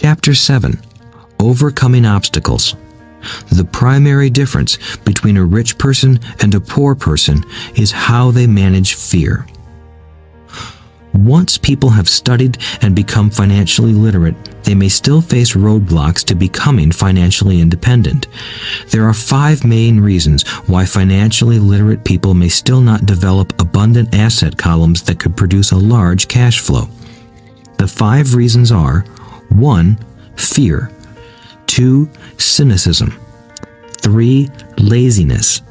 Chapter 7. Overcoming Obstacles. The primary difference between a rich person and a poor person is how they manage fear. Once people have studied and become financially literate, they may still face roadblocks to becoming financially independent. There are 5 main reasons why financially literate people may still not develop abundant asset columns that could produce a large cash flow. The 5 reasons are: 1. Fear. 2. Cynicism. 3. Laziness.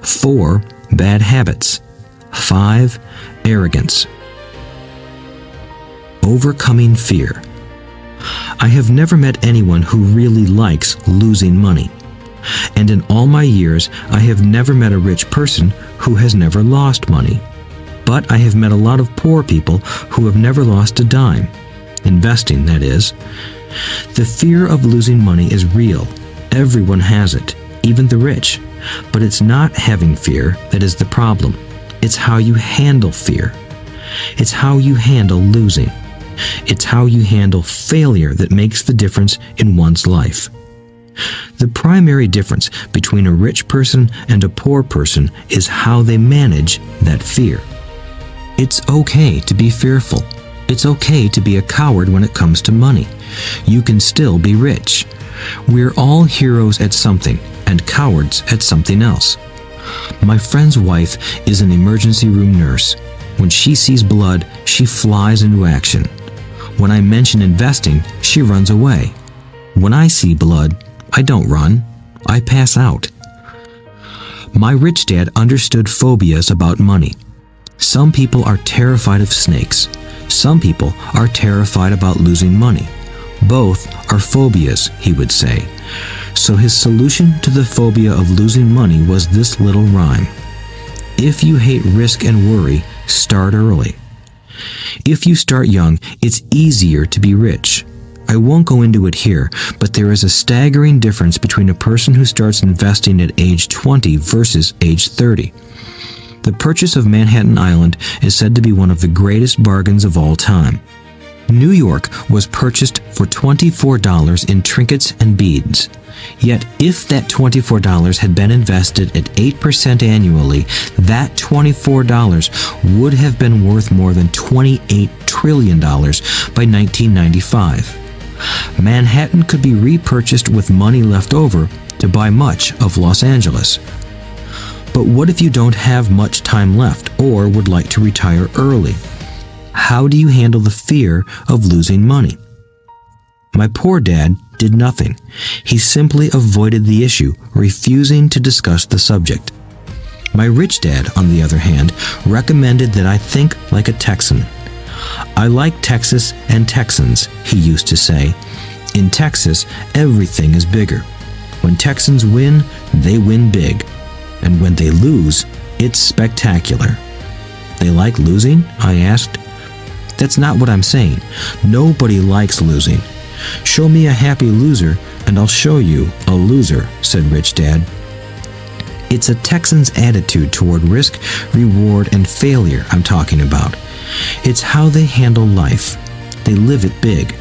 4. Bad habits. 5. Arrogance. Overcoming fear. I have never met anyone who really likes losing money. And in all my years, I have never met a rich person who has never lost money. But I have met a lot of poor people who have never lost a dime. Investing, that is. The fear of losing money is real. Everyone has it, even the rich. But it's not having fear that is the problem. It's how you handle fear. It's how you handle losing. It's how you handle failure that makes the difference in one's life. The primary difference between a rich person and a poor person is how they manage that fear. It's okay to be fearful. It's okay to be a coward when it comes to money. You can still be rich. We're all heroes at something and cowards at something else. My friend's wife is an emergency room nurse. When she sees blood, she flies into action. When I mention investing, she runs away. When I see blood, I don't run. I pass out. My rich dad understood phobias about money. Some people are terrified of snakes. Some people are terrified about losing money. Both are phobias, he would say. So his solution to the phobia of losing money was this little rhyme: if you hate risk and worry, start early. If you start young, it's easier to be rich. I won't go into it here, but there is a staggering difference between a person who starts investing at age 20 versus age 30. The purchase of Manhattan Island is said to be one of the greatest bargains of all time. New York was purchased for $24 in trinkets and beads. Yet, if that $24 had been invested at 8% annually, that $24 would have been worth more than $28 trillion by 1995. Manhattan could be repurchased with money left over to buy much of Los Angeles. But what if you don't have much time left or would like to retire early? How do you handle the fear of losing money? My poor dad did nothing. He simply avoided the issue, refusing to discuss the subject. My rich dad, on the other hand, recommended that I think like a Texan. I like Texas and Texans, he used to say. In Texas, everything is bigger. When Texans win, they win big. And when they lose, it's spectacular. They like losing? I asked. That's not what I'm saying. Nobody likes losing. Show me a happy loser, and I'll show you a loser, said Rich Dad. It's a Texan's attitude toward risk, reward, and failure I'm talking about. It's how they handle life. They live it big.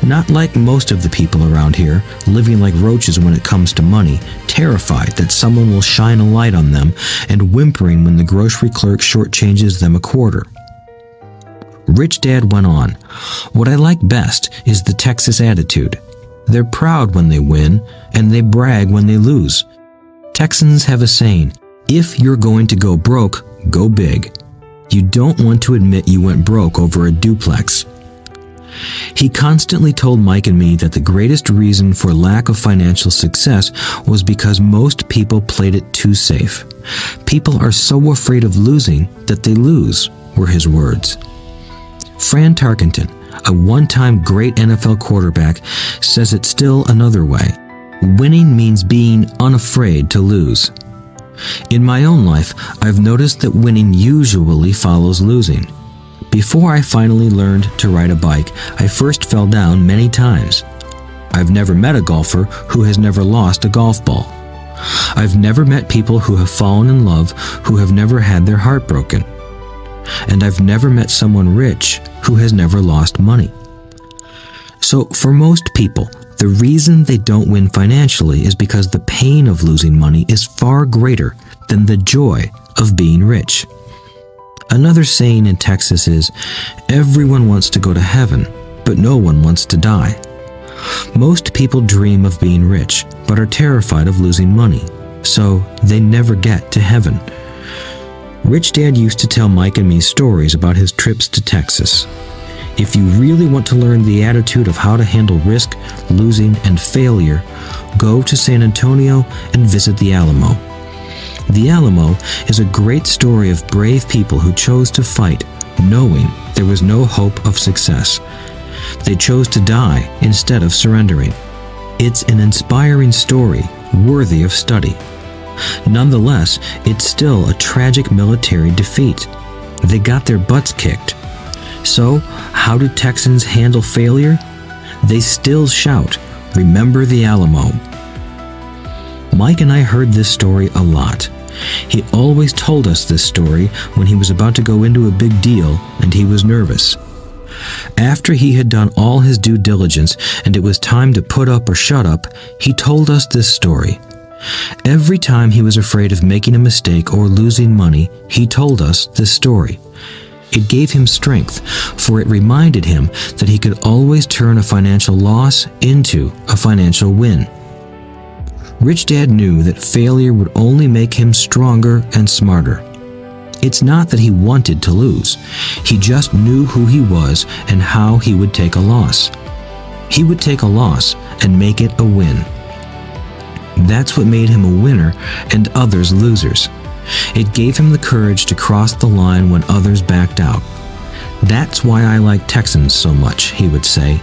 Not like most of the people around here, living like roaches when it comes to money, terrified that someone will shine a light on them, and whimpering when the grocery clerk shortchanges them a quarter. Rich Dad went on, what I like best is the Texas attitude. They're proud when they win, and they brag when they lose. Texans have a saying, if you're going to go broke, go big. You don't want to admit you went broke over a duplex. He constantly told Mike and me that the greatest reason for lack of financial success was because most people played it too safe. People are so afraid of losing that they lose, were his words. Fran Tarkenton, a one-time great NFL quarterback, says it still another way. Winning means being unafraid to lose. In my own life, I've noticed that winning usually follows losing. Before I finally learned to ride a bike, I first fell down many times. I've never met a golfer who has never lost a golf ball. I've never met people who have fallen in love who have never had their heart broken. And I've never met someone rich who has never lost money. So for most people, the reason they don't win financially is because the pain of losing money is far greater than the joy of being rich. Another saying in Texas is, everyone wants to go to heaven, but no one wants to die. Most people dream of being rich, but are terrified of losing money, so they never get to heaven. Rich Dad used to tell Mike and me stories about his trips to Texas. If you really want to learn the attitude of how to handle risk, losing, and failure, go to San Antonio and visit the Alamo. The Alamo is a great story of brave people who chose to fight, knowing there was no hope of success. They chose to die instead of surrendering. It's an inspiring story, worthy of study. Nonetheless, it's still a tragic military defeat. They got their butts kicked. So, how do Texans handle failure? They still shout, "Remember the Alamo." Mike and I heard this story a lot. He always told us this story when he was about to go into a big deal and he was nervous. After he had done all his due diligence and it was time to put up or shut up, he told us this story. Every time he was afraid of making a mistake or losing money, he told us this story. It gave him strength, for it reminded him that he could always turn a financial loss into a financial win. Rich Dad knew that failure would only make him stronger and smarter. It's not that he wanted to lose. He just knew who he was and how he would take a loss. He would take a loss and make it a win. That's what made him a winner and others losers. It gave him the courage to cross the line when others backed out. "That's why I like Texans so much," he would say.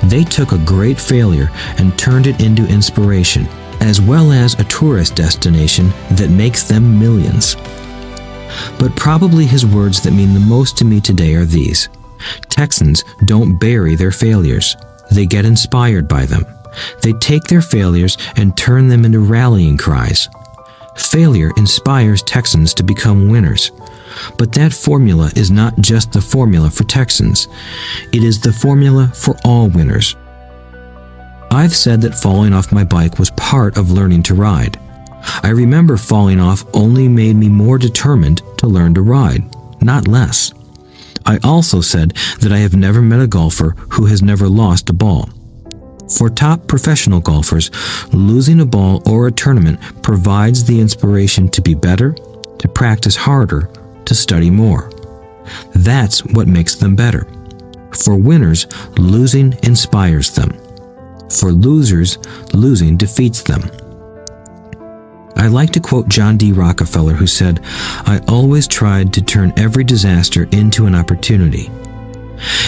"They took a great failure and turned it into inspiration, as well as a tourist destination that makes them millions." But probably his words that mean the most to me today are these: Texans don't bury their failures. They get inspired by them. They take their failures and turn them into rallying cries. Failure inspires Texans to become winners. But that formula is not just the formula for Texans. It is the formula for all winners. I've said that falling off my bike was part of learning to ride. I remember falling off only made me more determined to learn to ride, not less. I also said that I have never met a golfer who has never lost a ball. For top professional golfers, losing a ball or a tournament provides the inspiration to be better, to practice harder, to study more. That's what makes them better. For winners, losing inspires them. For losers, losing defeats them. I like to quote John D. Rockefeller, who said, "I always tried to turn every disaster into an opportunity."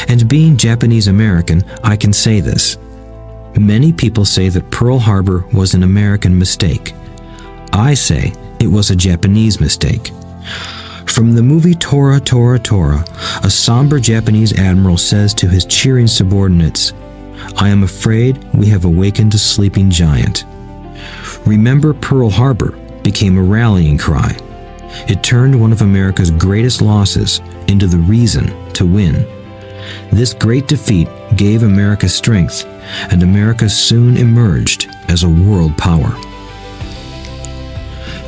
And being Japanese American, I can say this. Many people say that Pearl Harbor was an American mistake. I say it was a Japanese mistake. From the movie Tora, Tora, Tora, a somber Japanese admiral says to his cheering subordinates, "I am afraid we have awakened a sleeping giant." Remember Pearl Harbor became a rallying cry. It turned one of America's greatest losses into the reason to win. This great defeat gave America strength, and America soon emerged as a world power.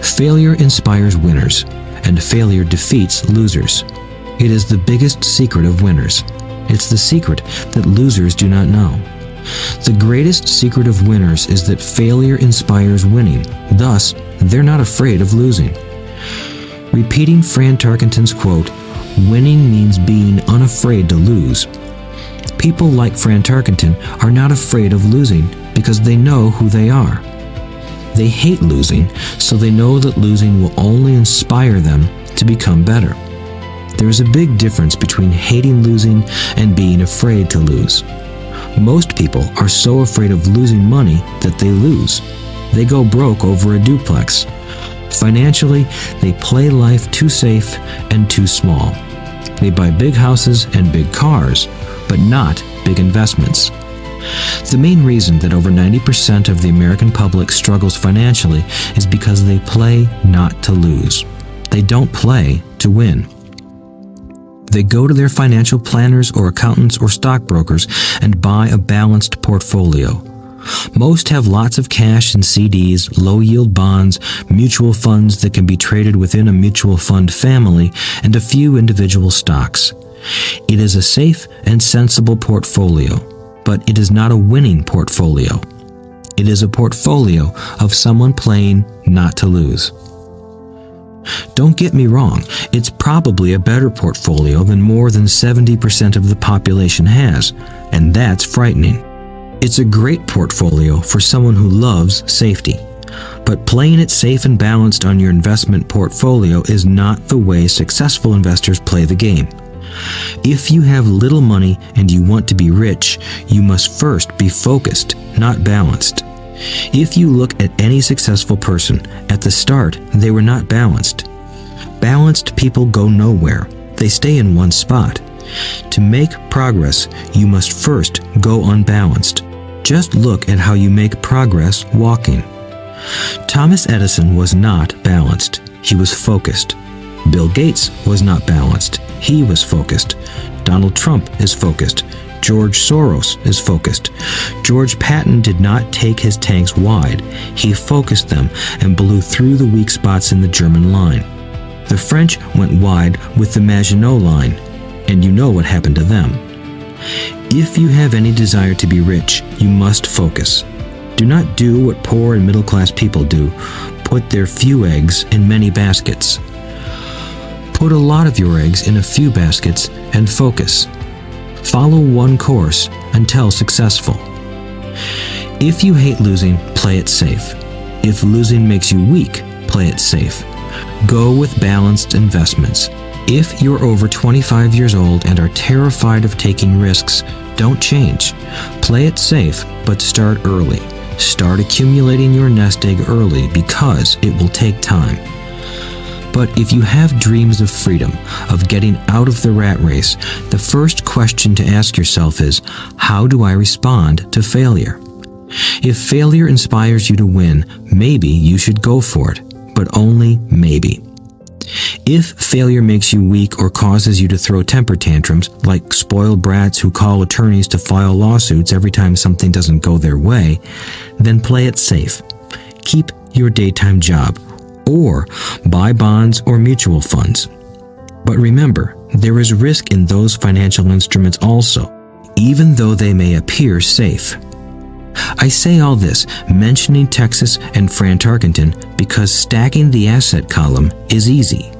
Failure inspires winners, and failure defeats losers. It is the biggest secret of winners. It's the secret that losers do not know. The greatest secret of winners is that failure inspires winning. Thus, they're not afraid of losing. Repeating Fran Tarkenton's quote, "Winning means being unafraid to lose." People like Fran Tarkenton are not afraid of losing because they know who they are. They hate losing, so they know that losing will only inspire them to become better. There is a big difference between hating losing and being afraid to lose. Most people are so afraid of losing money that they lose. They go broke over a duplex. Financially, they play life too safe and too small. They buy big houses and big cars, but not big investments. The main reason that over 90% of the American public struggles financially is because they play not to lose. They don't play to win. They go to their financial planners or accountants or stockbrokers and buy a balanced portfolio. Most have lots of cash in CDs, low-yield bonds, mutual funds that can be traded within a mutual fund family, and a few individual stocks. It is a safe and sensible portfolio, but it is not a winning portfolio. It is a portfolio of someone playing not to lose. Don't get me wrong, it's probably a better portfolio than more than 70% of the population has, and that's frightening. It's a great portfolio for someone who loves safety. But playing it safe and balanced on your investment portfolio is not the way successful investors play the game. If you have little money and you want to be rich, you must first be focused, not balanced. If you look at any successful person, at the start, they were not balanced. Balanced people go nowhere. They stay in one spot. To make progress, you must first go unbalanced. Just look at how you make progress walking. Thomas Edison was not balanced. He was focused. Bill Gates was not balanced. He was focused. Donald Trump is focused. George Soros is focused. George Patton did not take his tanks wide. He focused them and blew through the weak spots in the German line. The French went wide with the Maginot Line, and you know what happened to them. If you have any desire to be rich, you must focus. Do not do what poor and middle-class people do, put their few eggs in many baskets. Put a lot of your eggs in a few baskets and focus. Follow one course until successful. If you hate losing, play it safe. If losing makes you weak, play it safe. Go with balanced investments. If you're over 25 years old and are terrified of taking risks, don't change. Play it safe, but start early. Start accumulating your nest egg early because it will take time. But if you have dreams of freedom, of getting out of the rat race, the first question to ask yourself is, how do I respond to failure? If failure inspires you to win, maybe you should go for it, but only maybe. If failure makes you weak or causes you to throw temper tantrums, like spoiled brats who call attorneys to file lawsuits every time something doesn't go their way, then play it safe. Keep your daytime job, or buy bonds or mutual funds. But remember, there is risk in those financial instruments also, even though they may appear safe. I say all this, mentioning Texas and Fran Tarkenton, because stacking the asset column is easy.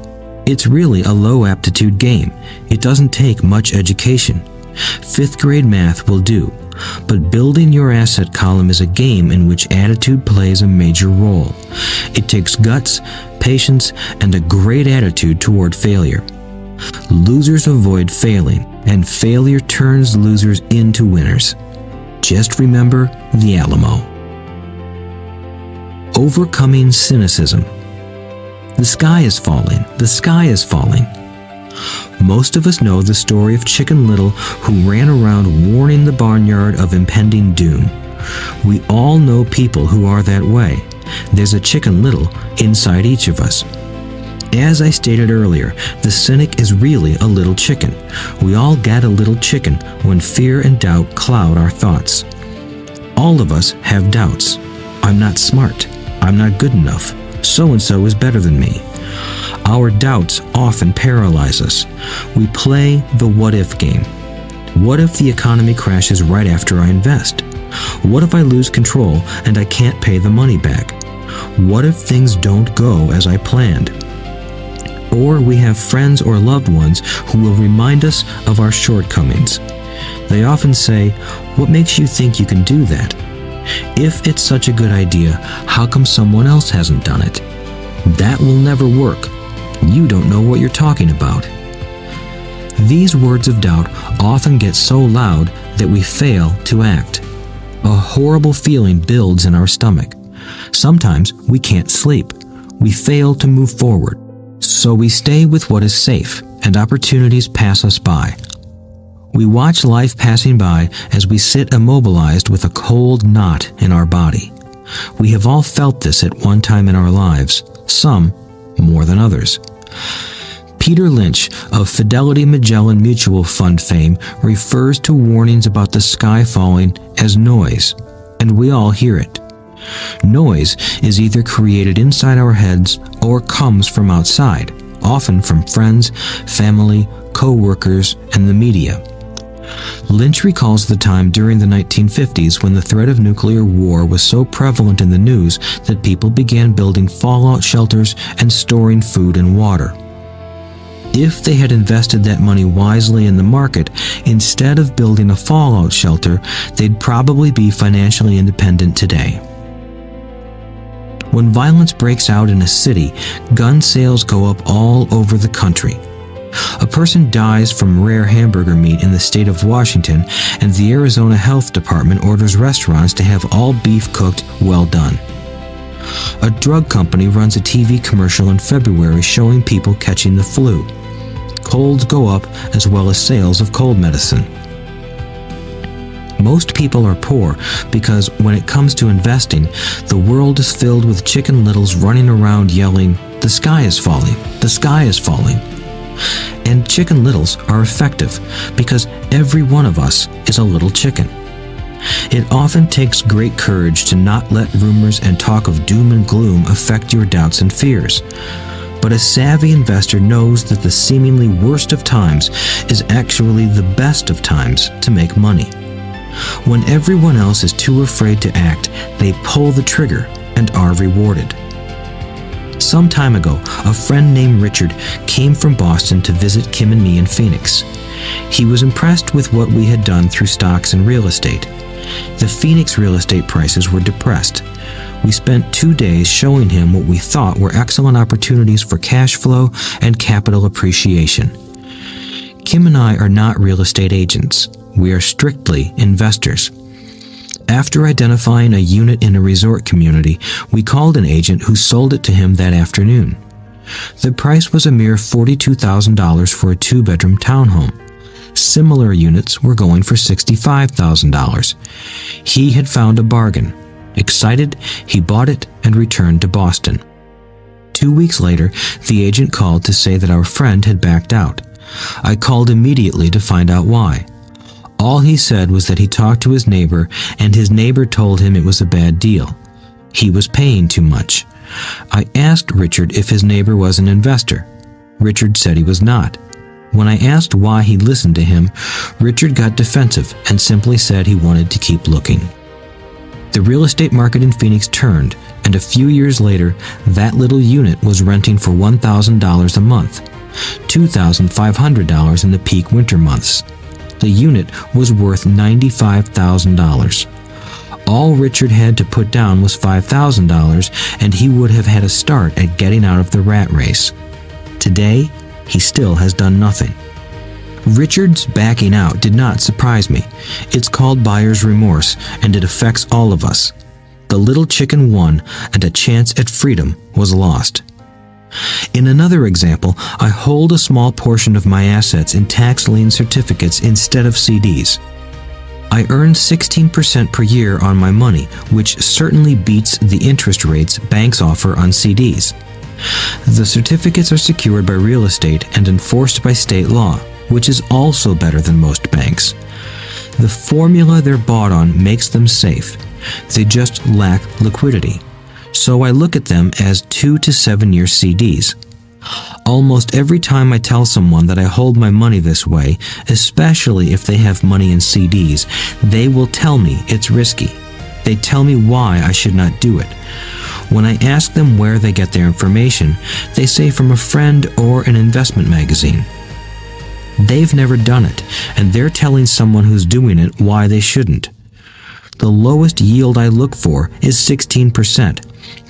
It's really a low-aptitude game. It doesn't take much education. 5th grade math will do. But building your asset column is a game in which attitude plays a major role. It takes guts, patience, and a great attitude toward failure. Losers avoid failing, and failure turns losers into winners. Just remember the Alamo. Overcoming cynicism. The sky is falling. The sky is falling. Most of us know the story of Chicken Little, who ran around warning the barnyard of impending doom. We all know people who are that way. There's a Chicken Little inside each of us. As I stated earlier, the cynic is really a little chicken. We all get a little chicken when fear and doubt cloud our thoughts. All of us have doubts. I'm not smart. I'm not good enough. So-and-so is better than me. Our doubts often paralyze us. We play the what-if game. What if the economy crashes right after I invest? What if I lose control and I can't pay the money back? What if things don't go as I planned? Or we have friends or loved ones who will remind us of our shortcomings. They often say, "What makes you think you can do that? If it's such a good idea, how come someone else hasn't done it? That will never work. You don't know what you're talking about." These words of doubt often get so loud that we fail to act. A horrible feeling builds in our stomach. Sometimes we can't sleep. We fail to move forward. So we stay with what is safe, and opportunities pass us by. We watch life passing by as we sit immobilized with a cold knot in our body. We have all felt this at one time in our lives, some more than others. Peter Lynch of Fidelity Magellan Mutual Fund fame refers to warnings about the sky falling as noise, and we all hear it. Noise is either created inside our heads or comes from outside, often from friends, family, co-workers, and the media. Lynch recalls the time during the 1950s when the threat of nuclear war was so prevalent in the news that people began building fallout shelters and storing food and water. If they had invested that money wisely in the market, instead of building a fallout shelter, they'd probably be financially independent today. When violence breaks out in a city, gun sales go up all over the country. A person dies from rare hamburger meat in the state of Washington, and the Arizona Health Department orders restaurants to have all beef cooked well done. A drug company runs a TV commercial in February showing people catching the flu. Colds go up as well as sales of cold medicine. Most people are poor because when it comes to investing, the world is filled with Chicken Littles running around yelling, "The sky is falling, the sky is falling." And Chicken Littles are effective because every one of us is a little chicken. It often takes great courage to not let rumors and talk of doom and gloom affect your doubts and fears. But a savvy investor knows that the seemingly worst of times is actually the best of times to make money. When everyone else is too afraid to act, they pull the trigger and are rewarded. Some time ago, a friend named Richard came from Boston to visit Kim and me in Phoenix. He was impressed with what we had done through stocks and real estate. The Phoenix real estate prices were depressed. We spent 2 days showing him what we thought were excellent opportunities for cash flow and capital appreciation. Kim and I are not real estate agents. We are strictly investors. After identifying a unit in a resort community, we called an agent who sold it to him that afternoon. The price was a mere $42,000 for a 2-bedroom townhome. Similar units were going for $65,000. He had found a bargain. Excited, he bought it and returned to Boston. 2 weeks later, the agent called to say that our friend had backed out. I called immediately to find out why. All he said was that he talked to his neighbor, and his neighbor told him it was a bad deal. He was paying too much. I asked Richard if his neighbor was an investor. Richard said he was not. When I asked why he listened to him, Richard got defensive and simply said he wanted to keep looking. The real estate market in Phoenix turned, and a few years later, that little unit was renting for $1,000 a month, $2,500 in the peak winter months. The unit was worth $95,000. All Richard had to put down was $5,000, and he would have had a start at getting out of the rat race. Today, he still has done nothing. Richard's backing out did not surprise me. It's called buyer's remorse, and it affects all of us. The little chicken won, and a chance at freedom was lost. In another example, I hold a small portion of my assets in tax lien certificates instead of CDs. I earn 16% per year on my money, which certainly beats the interest rates banks offer on CDs. The certificates are secured by real estate and enforced by state law, which is also better than most banks. The formula they're bought on makes them safe. They just lack liquidity. So I look at them as 2 to 7 year CDs. Almost every time I tell someone that I hold my money this way, especially if they have money in CDs, they will tell me it's risky. They tell me why I should not do it. When I ask them where they get their information, they say from a friend or an investment magazine. They've never done it, and they're telling someone who's doing it why they shouldn't. The lowest yield I look for is 16%,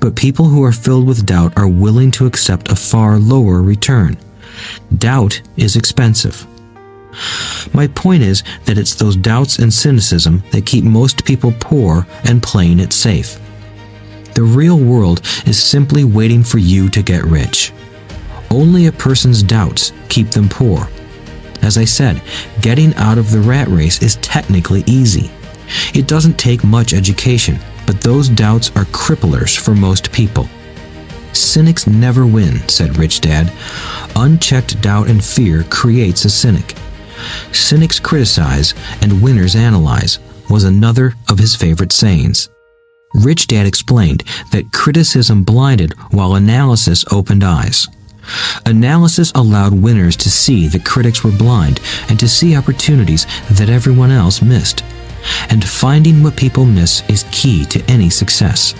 but people who are filled with doubt are willing to accept a far lower return. Doubt is expensive. My point is that it's those doubts and cynicism that keep most people poor and playing it safe. The real world is simply waiting for you to get rich. Only a person's doubts keep them poor. As I said, getting out of the rat race is technically easy. It doesn't take much education, but those doubts are cripplers for most people. Cynics never win, said Rich Dad. Unchecked doubt and fear creates a cynic. Cynics criticize and winners analyze was another of his favorite sayings. Rich Dad explained that criticism blinded while analysis opened eyes. Analysis allowed winners to see that critics were blind and to see opportunities that everyone else missed. And finding what people miss is key to any success.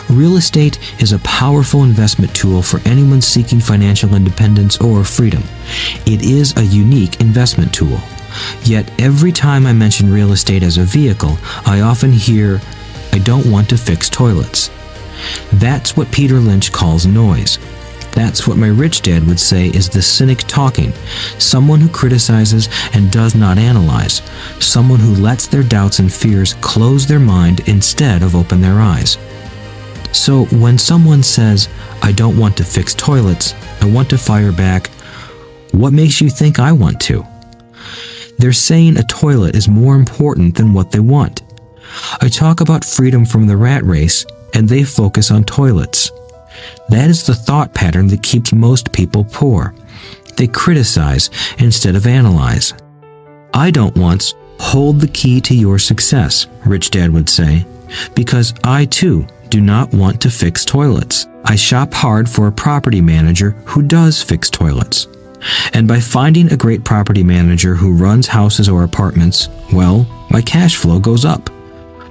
Real estate is a powerful investment tool for anyone seeking financial independence or freedom. It is a unique investment tool. Yet every time I mention real estate as a vehicle, I often hear, "I don't want to fix toilets." That's what Peter Lynch calls noise. That's what my Rich Dad would say is the cynic talking, someone who criticizes and does not analyze, someone who lets their doubts and fears close their mind instead of open their eyes. So when someone says, "I don't want to fix toilets, I want to fire back," what makes you think I want to? They're saying a toilet is more important than what they want. I talk about freedom from the rat race, and they focus on toilets. That is the thought pattern that keeps most people poor. They criticize instead of analyze. I don't once hold the key to your success, Rich Dad would say, because I too do not want to fix toilets. I shop hard for a property manager who does fix toilets. And by finding a great property manager who runs houses or apartments, well, my cash flow goes up.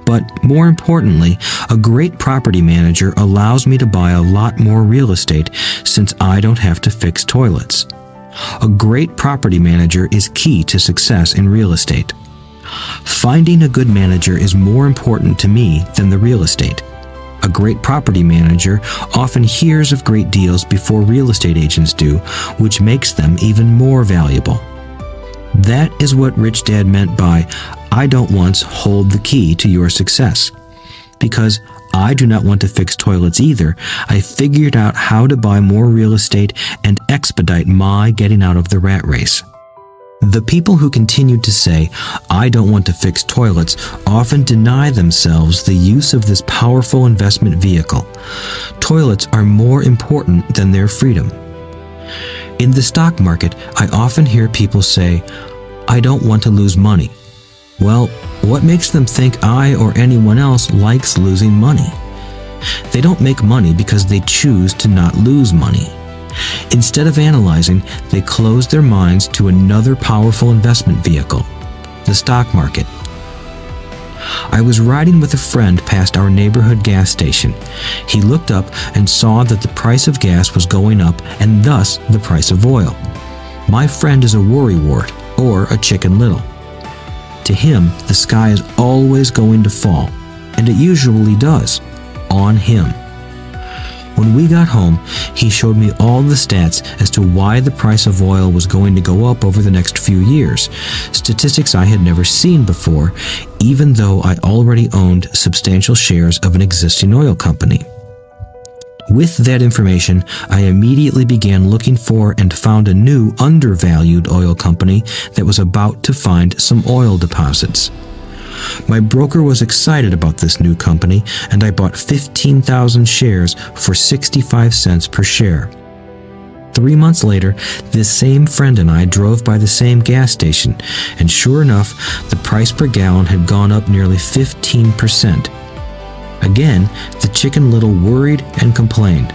But more importantly, a great property manager allows me to buy a lot more real estate since I don't have to fix toilets. A great property manager is key to success in real estate. Finding a good manager is more important to me than the real estate. A great property manager often hears of great deals before real estate agents do, which makes them even more valuable. That is what Rich Dad meant by, "I don't once hold the key to your success." Because I do not want to fix toilets either, I figured out how to buy more real estate and expedite my getting out of the rat race. The people who continued to say, "I don't want to fix toilets," often deny themselves the use of this powerful investment vehicle. Toilets are more important than their freedom. In the stock market, I often hear people say, "I don't want to lose money." Well, what makes them think I or anyone else likes losing money? They don't make money because they choose to not lose money. Instead of analyzing, they close their minds to another powerful investment vehicle, the stock market. I was riding with a friend past our neighborhood gas station. He looked up and saw that the price of gas was going up and thus the price of oil. My friend is a worrywart, or a Chicken Little. To him, the sky is always going to fall, and it usually does, on him. When we got home, he showed me all the stats as to why the price of oil was going to go up over the next few years, statistics I had never seen before, even though I already owned substantial shares of an existing oil company. With that information, I immediately began looking for and found a new undervalued oil company that was about to find some oil deposits. My broker was excited about this new company, and I bought 15,000 shares for 65 cents per share. 3 months later, this same friend and I drove by the same gas station, and sure enough, the price per gallon had gone up nearly 15%. Again, the Chicken Little worried and complained.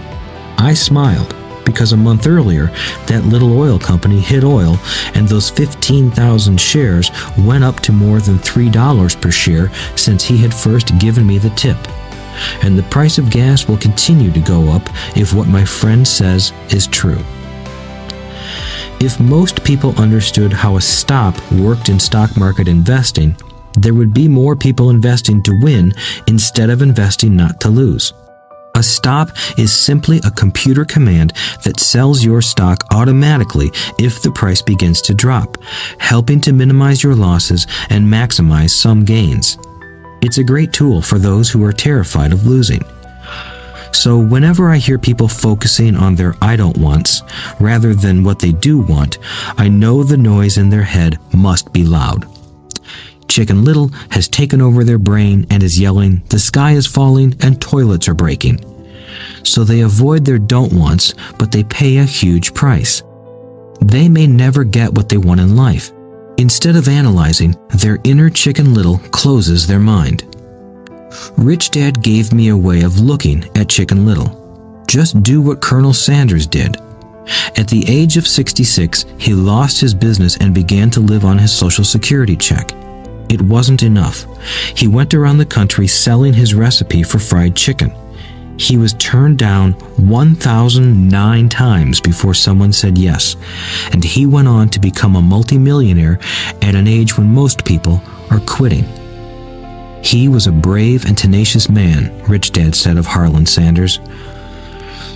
I smiled, because a month earlier, that little oil company hit oil, and those 15,000 shares went up to more than $3 per share since he had first given me the tip. And the price of gas will continue to go up if what my friend says is true. If most people understood how a stop worked in stock market investing, there would be more people investing to win instead of investing not to lose. A stop is simply a computer command that sells your stock automatically if the price begins to drop, helping to minimize your losses and maximize some gains. It's a great tool for those who are terrified of losing. So whenever I hear people focusing on their "I don't wants" rather than what they do want, I know the noise in their head must be loud. Chicken Little has taken over their brain and is yelling, "The sky is falling and toilets are breaking." So they avoid their don't wants, but they pay a huge price. They may never get what they want in life. Instead of analyzing, their inner Chicken Little closes their mind. Rich Dad gave me a way of looking at Chicken Little. Just do what Colonel Sanders did. At the age of 66, he lost his business and began to live on his Social Security check. It wasn't enough. He went around the country selling his recipe for fried chicken. He was turned down 1,009 times before someone said yes, and he went on to become a multimillionaire at an age when most people are quitting. He was a brave and tenacious man, Rich Dad said of Harlan Sanders.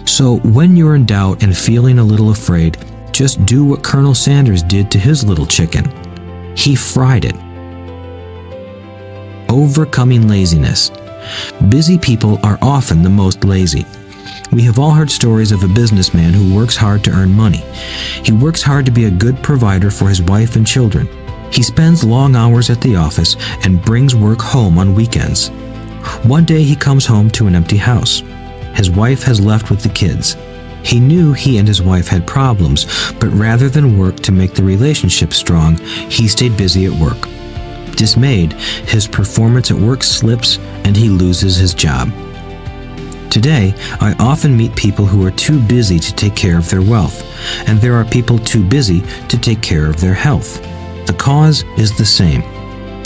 So when you're in doubt and feeling a little afraid, just do what Colonel Sanders did to his little chicken. He fried it. Overcoming laziness. Busy people are often the most lazy. We have all heard stories of a businessman who works hard to earn money. He works hard to be a good provider for his wife and children. He spends long hours at the office and brings work home on weekends. One day he comes home to an empty house. His wife has left with the kids. He knew he and his wife had problems, but rather than work to make the relationship strong, he stayed busy at work. Dismayed, his performance at work slips and he loses his job. Today, I often meet people who are too busy to take care of their wealth, and there are people too busy to take care of their health. The cause is the same.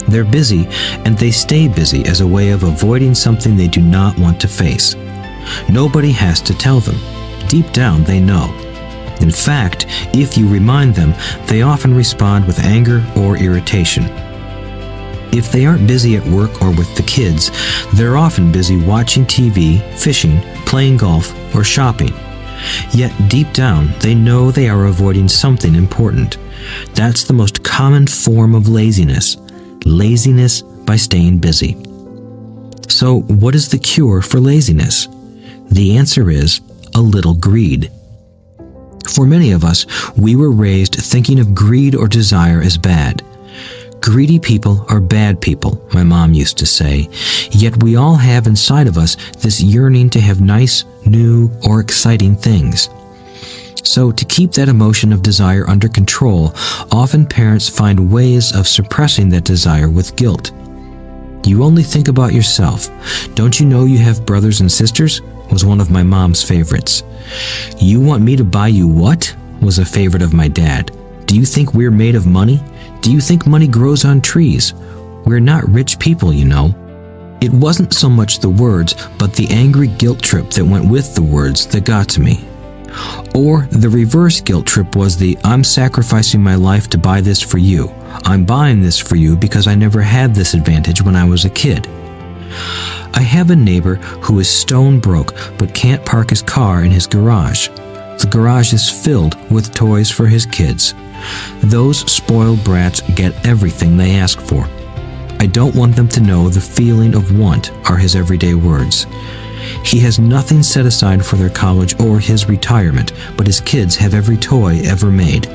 They're busy, and they stay busy as a way of avoiding something they do not want to face. Nobody has to tell them. Deep down, they know. In fact, if you remind them, they often respond with anger or irritation. If they aren't busy at work or with the kids, they're often busy watching TV, fishing, playing golf, or shopping. Yet deep down, they know they are avoiding something important. That's the most common form of laziness. Laziness by staying busy. So, what is the cure for laziness? The answer is a little greed. For many of us, we were raised thinking of greed or desire as bad. Greedy people are bad people, my mom used to say, yet we all have inside of us this yearning to have nice, new, or exciting things. So to keep that emotion of desire under control, often parents find ways of suppressing that desire with guilt. You only think about yourself. Don't you know you have brothers and sisters? Was one of my mom's favorites. You want me to buy you what? Was a favorite of my dad. Do you think we're made of money? Do you think money grows on trees? We're not rich people, you know. It wasn't so much the words, but the angry guilt trip that went with the words that got to me. Or the reverse guilt trip was the I'm sacrificing my life to buy this for you. I'm buying this for you because I never had this advantage when I was a kid. I have a neighbor who is stone broke but can't park his car in his garage. The garage is filled with toys for his kids. Those spoiled brats get everything they ask for. I don't want them to know the feeling of want are his everyday words. He has nothing set aside for their college or his retirement, but his kids have every toy ever made.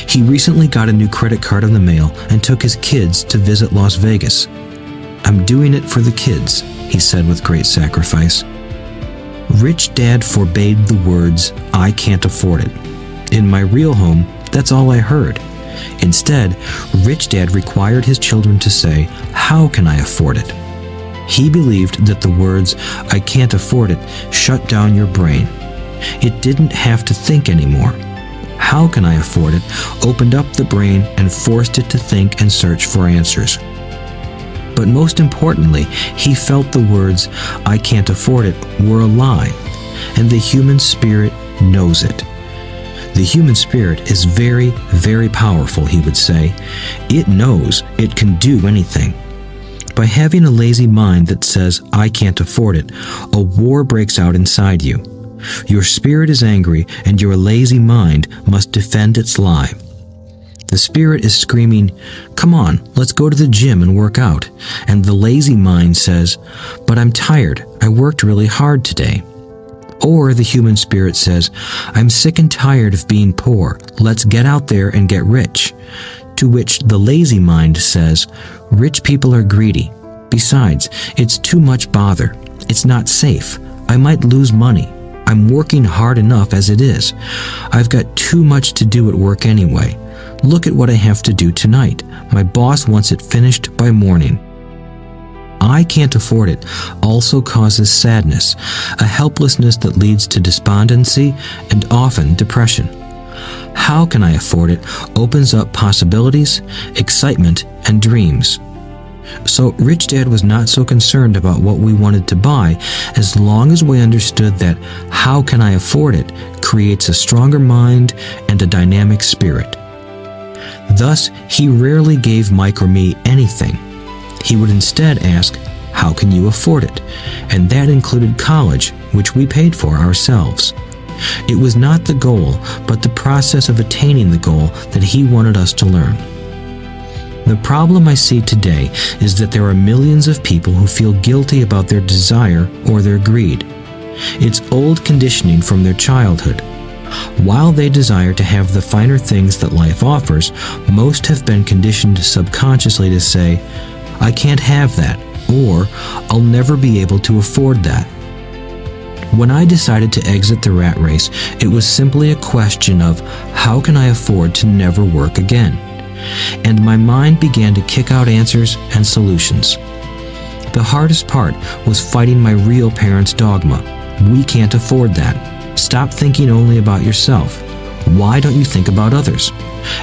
He recently got a new credit card in the mail and took his kids to visit Las Vegas. I'm doing it for the kids, he said with great sacrifice. Rich Dad forbade the words, I can't afford it. In my real home, that's all I heard. Instead, Rich Dad required his children to say, how can I afford it? He believed that the words, I can't afford it, shut down your brain. It didn't have to think anymore. How can I afford it opened up the brain and forced it to think and search for answers. But most importantly, he felt the words, I can't afford it, were a lie, and the human spirit knows it. The human spirit is very, very powerful, he would say. It knows it can do anything. By having a lazy mind that says, I can't afford it, a war breaks out inside you. Your spirit is angry, and your lazy mind must defend its lie. The spirit is screaming, come on, let's go to the gym and work out. And the lazy mind says, but I'm tired, I worked really hard today. Or the human spirit says, I'm sick and tired of being poor, let's get out there and get rich. To which the lazy mind says, rich people are greedy. Besides, it's too much bother. It's not safe. I might lose money. I'm working hard enough as it is. I've got too much to do at work anyway. Look at what I have to do tonight. My boss wants it finished by morning. I can't afford it also causes sadness, a helplessness that leads to despondency and often depression. How can I afford it opens up possibilities, excitement, and dreams. So Rich Dad was not so concerned about what we wanted to buy as long as we understood that how can I afford it creates a stronger mind and a dynamic spirit. Thus, he rarely gave Mike or me anything. He would instead ask, how can you afford it? And that included college, which we paid for ourselves. It was not the goal, but the process of attaining the goal that he wanted us to learn. The problem I see today is that there are millions of people who feel guilty about their desire or their greed. It's old conditioning from their childhood. While they desire to have the finer things that life offers, most have been conditioned subconsciously to say, I can't have that, or I'll never be able to afford that. When I decided to exit the rat race, it was simply a question of how can I afford to never work again? And my mind began to kick out answers and solutions. The hardest part was fighting my real parents' dogma. We can't afford that. Stop thinking only about yourself. Why don't you think about others?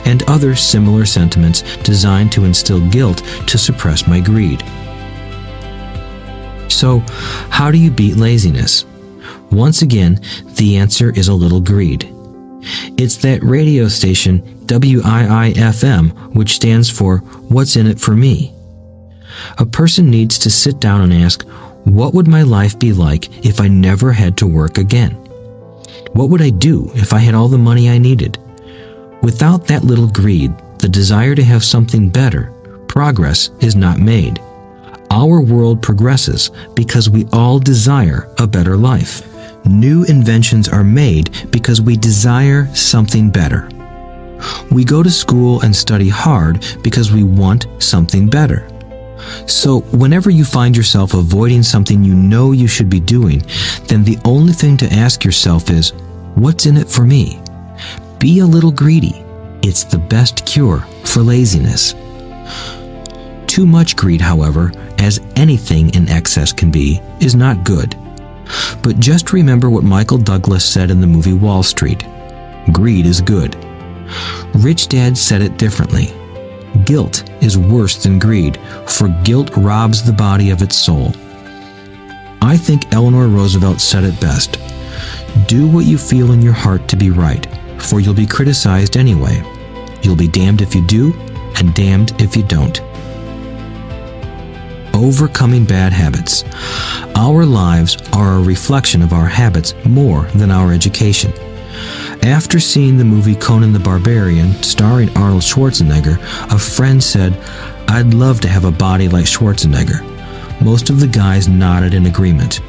And other similar sentiments designed to instill guilt to suppress my greed. So, how do you beat laziness? Once again, the answer is a little greed. It's that radio station WIIFM, which stands for What's in it for me? A person needs to sit down and ask, what would my life be like if I never had to work again? What would I do if I had all the money I needed? Without that little greed, the desire to have something better, progress is not made. Our world progresses because we all desire a better life. New inventions are made because we desire something better. We go to school and study hard because we want something better. So whenever you find yourself avoiding something you know you should be doing, then the only thing to ask yourself is, what's in it for me? Be a little greedy. It's the best cure for laziness. Too much greed, however, as anything in excess can be, is not good. But just remember what Michael Douglas said in the movie Wall Street. Greed is good. Rich Dad said it differently. Guilt is worse than greed, for guilt robs the body of its soul. I think Eleanor Roosevelt said it best. Do what you feel in your heart to be right, for you'll be criticized anyway. You'll be damned if you do, and damned if you don't. Overcoming bad habits. Our lives are a reflection of our habits more than our education. After seeing the movie Conan the Barbarian, starring Arnold Schwarzenegger, a friend said, I'd love to have a body like Schwarzenegger. Most of the guys nodded in agreement.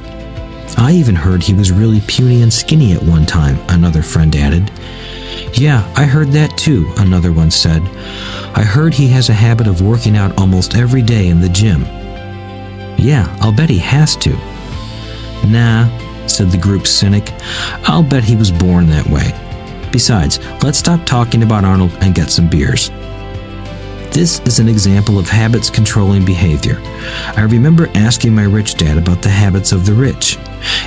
I even heard he was really puny and skinny at one time, another friend added. Yeah, I heard that too, another one said. I heard he has a habit of working out almost every day in the gym. Yeah, I'll bet he has to. Nah, said the group's cynic. I'll bet he was born that way. Besides, let's stop talking about Arnold and get some beers. This is an example of habits controlling behavior. I remember asking my rich dad about the habits of the rich.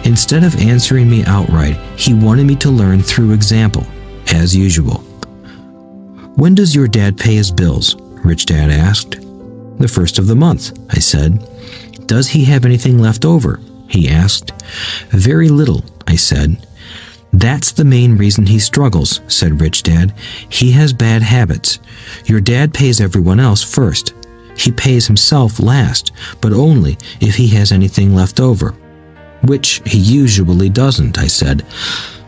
Instead of answering me outright, he wanted me to learn through example, as usual. When does your dad pay his bills? Rich Dad asked. The first of the month, I said. Does he have anything left over? He asked. Very little, I said. That's the main reason he struggles, said Rich Dad. He has bad habits. Your dad pays everyone else first. He pays himself last, but only if he has anything left over. Which he usually doesn't, I said.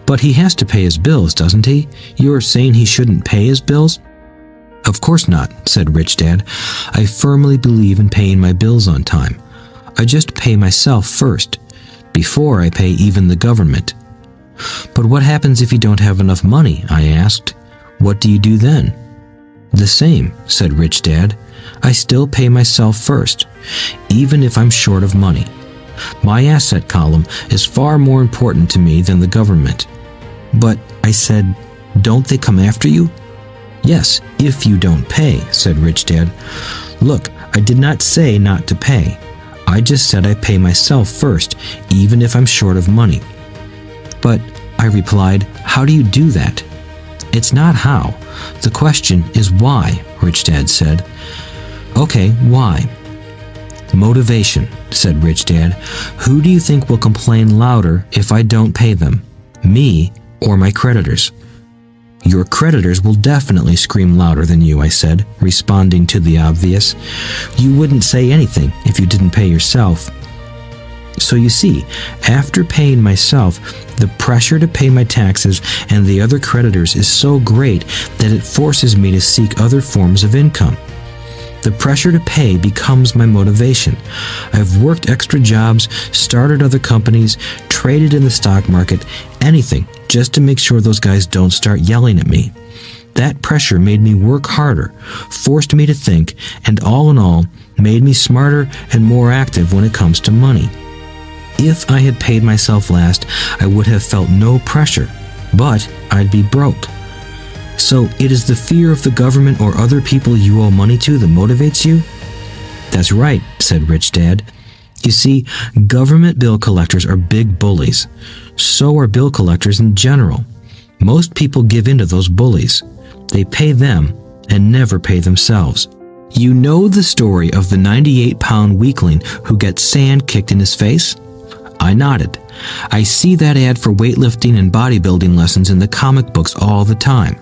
But he has to pay his bills, doesn't he? You're saying he shouldn't pay his bills? Of course not, said Rich Dad. I firmly believe in paying my bills on time. I just pay myself first, before I pay even the government. But what happens if you don't have enough money? I asked. What do you do then? The same, said Rich Dad. I still pay myself first, even if I'm short of money. My asset column is far more important to me than the government. But, I said, don't they come after you? Yes, if you don't pay, said Rich Dad. Look, I did not say not to pay. I just said I pay myself first, even if I'm short of money. But, I replied, how do you do that? It's not how. The question is why, Rich Dad said. Okay, why? Motivation, said Rich Dad. Who do you think will complain louder if I don't pay them? Me or my creditors? Your creditors will definitely scream louder than you, I said, responding to the obvious. You wouldn't say anything if you didn't pay yourself. So you see, after paying myself, the pressure to pay my taxes and the other creditors is so great that it forces me to seek other forms of income. The pressure to pay becomes my motivation. I've worked extra jobs, started other companies, traded in the stock market, anything, just to make sure those guys don't start yelling at me. That pressure made me work harder, forced me to think, and all in all, made me smarter and more active when it comes to money. If I had paid myself last, I would have felt no pressure, but I'd be broke. So it is the fear of the government or other people you owe money to that motivates you? That's right, said Rich Dad. You see, government bill collectors are big bullies. So are bill collectors in general. Most people give in to those bullies. They pay them and never pay themselves. You know the story of the 98-pound weakling who gets sand kicked in his face? I nodded. I see that ad for weightlifting and bodybuilding lessons in the comic books all the time.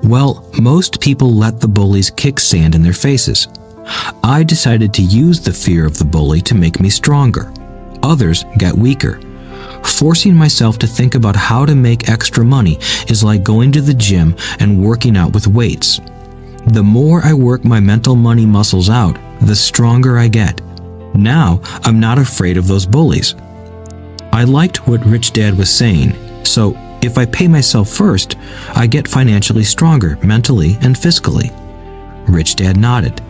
Well, most people let the bullies kick sand in their faces. I decided to use the fear of the bully to make me stronger. Others got weaker. Forcing myself to think about how to make extra money is like going to the gym and working out with weights. The more I work my mental money muscles out, the stronger I get. Now, I'm not afraid of those bullies. I liked what Rich Dad was saying, so if I pay myself first, I get financially stronger mentally and fiscally. Rich Dad nodded.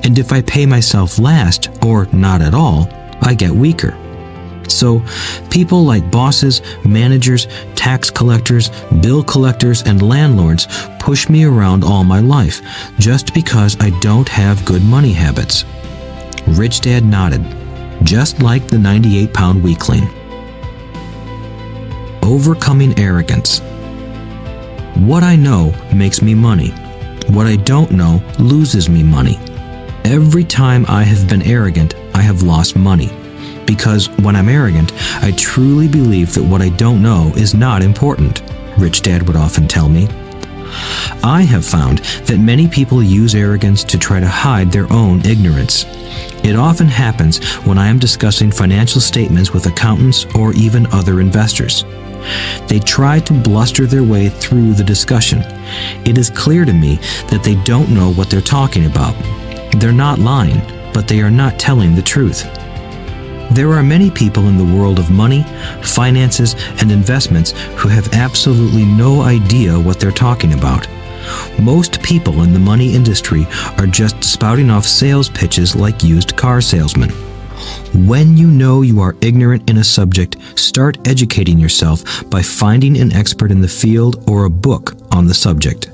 And if I pay myself last, or not at all, I get weaker. So, people like bosses, managers, tax collectors, bill collectors, and landlords push me around all my life just because I don't have good money habits. Rich Dad nodded, just like the 98-pound weakling. Overcoming arrogance. What I know makes me money. What I don't know loses me money. Every time I have been arrogant, I have lost money. Because when I'm arrogant, I truly believe that what I don't know is not important, Rich Dad would often tell me. I have found that many people use arrogance to try to hide their own ignorance. It often happens when I am discussing financial statements with accountants or even other investors. They try to bluster their way through the discussion. It is clear to me that they don't know what they're talking about. They're not lying, but they are not telling the truth. There are many people in the world of money, finances, and investments who have absolutely no idea what they're talking about. Most people in the money industry are just spouting off sales pitches like used car salesmen. When you know you are ignorant in a subject, start educating yourself by finding an expert in the field or a book on the subject.